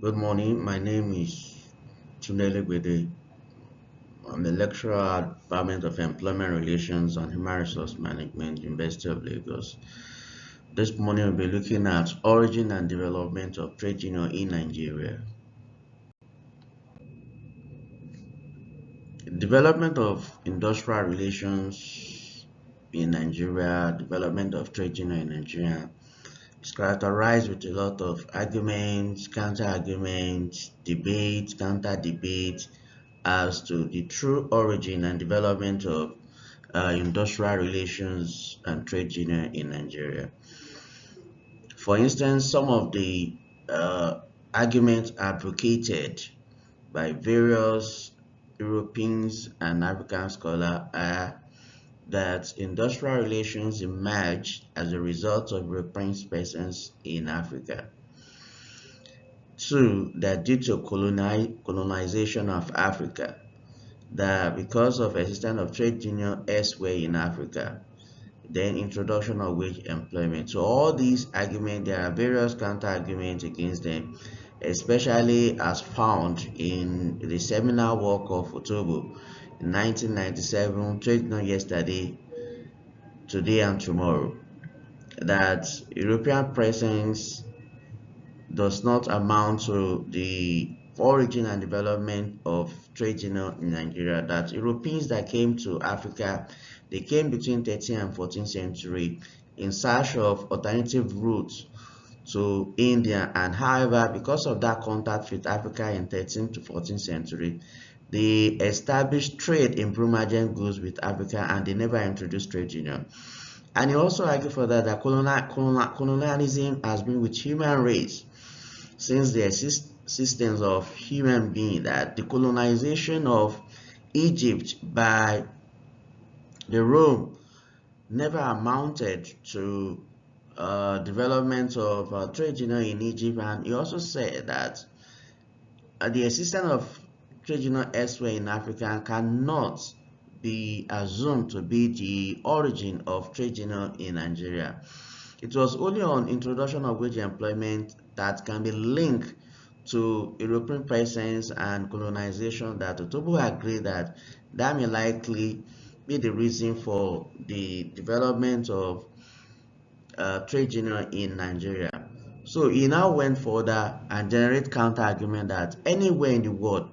Good morning. My name is Tunele Gwede. I'm a lecturer at Department of Employment Relations and Human Resource Management, University of Lagos. This morning we'll be looking at origin and development of trade union in Nigeria. Development of industrial relations in Nigeria, development of trade union in Nigeria is characterized with a lot of arguments, counter-arguments, debate, counter-debate as to the true origin and development of industrial relations and trade union in Nigeria. For instance, some of the arguments advocated by various Europeans and African scholars are that industrial relations emerged as a result of European presence in Africa. Two, that due to colonization of Africa, that because of existence of trade union elsewhere in Africa, then introduction of wage employment. So all these arguments, there are various counter arguments against them, especially as found in the seminal work of Otobo in 1997, Trade Union Yesterday, Today and Tomorrow, that European presence does not amount to the origin and development of trade union in Nigeria. That Europeans that came to Africa, they came between 13th and 14th century in search of alternative routes to India, and however, because of that contact with Africa in 13th to 14th century, they established trade in Brumagen goods with Africa, and they never introduced trade union. And he also argued for that colonialism has been with human race since the existence of human being, that the colonization of Egypt by the Rome never amounted to development of trade union in Egypt. And he also said that the existence of trade union elsewhere in Africa cannot be assumed to be the origin of trade union in Nigeria. It was only on introduction of wage employment that can be linked to European presence and colonization that Otobo agreed that that may likely be the reason for the development of trade union in Nigeria. So he now went further and generate counter argument that anywhere in the world,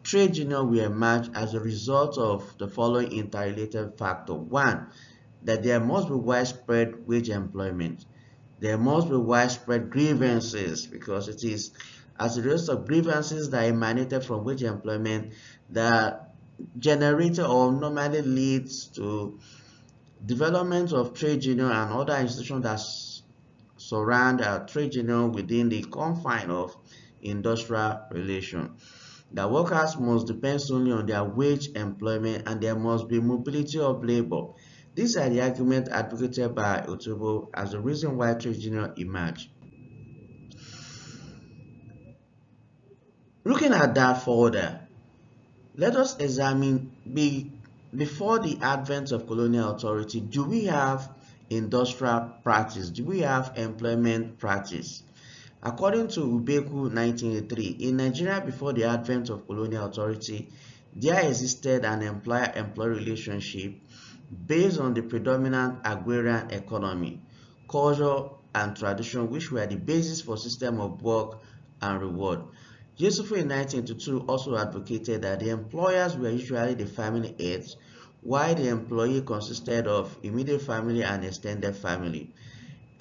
trade union will emerge as a result of the following interrelated factor. One, that there must be widespread wage employment. There must be widespread grievances, because it is as a result of grievances that emanated from wage employment that generated or normally leads to development of trade union and other institutions that surround trade union within the confine of industrial relation. The workers must depend solely on their wage employment, and there must be mobility of labor. These are the arguments advocated by Otobo as the reason why trade union emerged. Looking at that further, let us examine before the advent of colonial authority, do we have industrial practice? Do we have employment practice? According to Ubeku 1983, in Nigeria before the advent of colonial authority, there existed an employer-employee relationship based on the predominant agrarian economy, culture, and tradition, which were the basis for system of work and reward. Yusufu in 1982 also advocated that the employers were usually the family heads, while the employee consisted of immediate family and extended family.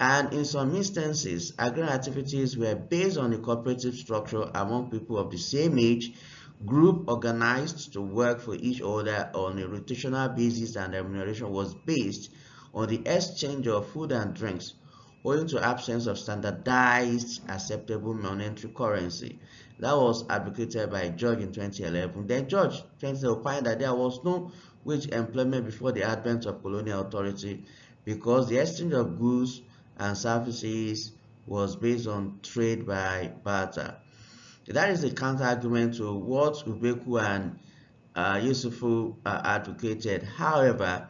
And in some instances, agrarian activities were based on a cooperative structure among people of the same age, group organized to work for each other on a rotational basis, and remuneration was based on the exchange of food and drinks, owing to absence of standardized acceptable monetary currency. That was advocated by George in 2011. Then George 2011 opined that there was no wage employment before the advent of colonial authority, because the exchange of goods and services was based on trade by barter. That is a counter-argument to what Ubeku and Yusufu advocated. However,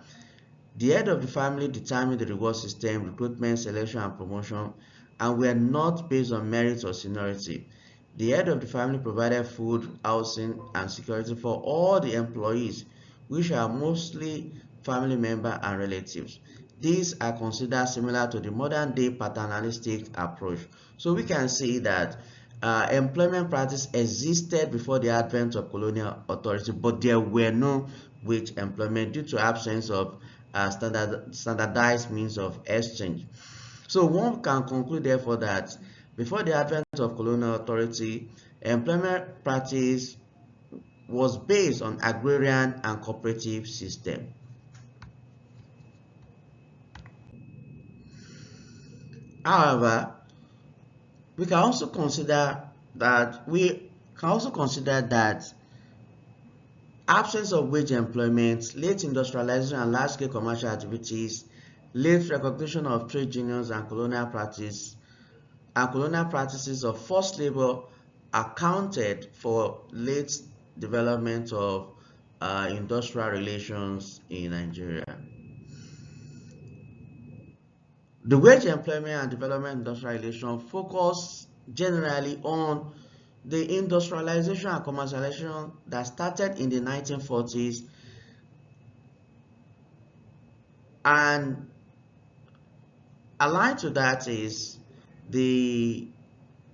the head of the family determined the reward system, recruitment, selection, and promotion, and were not based on merit or seniority. The head of the family provided food, housing, and security for all the employees, which are mostly family members and relatives. These are considered similar to the modern day paternalistic approach. So we can see that employment practice existed before the advent of colonial authority, but there were no wage employment due to absence of standardized means of exchange. So one can conclude therefore that before the advent of colonial authority, employment practice was based on agrarian and cooperative system. However, we can also consider that absence of wage employment, late industrialization and large-scale commercial activities, late recognition of trade unions and colonial practices of forced labor accounted for late development of industrial relations in Nigeria. The wage employment and development industrial relations focus generally on the industrialization and commercialization that started in the 1940s, and aligned to that is the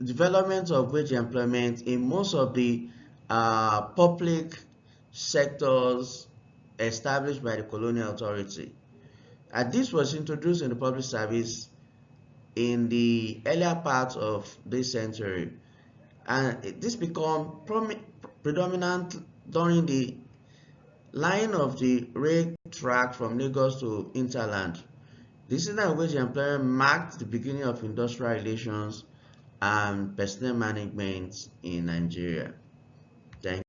development of wage employment in most of the public sectors established by the colonial authority. And this was introduced in the public service in the earlier part of this century. And this became predominant during the line of the rail track from Lagos to Interland. The system in which employment marked the beginning of industrial relations and personnel management in Nigeria. Thank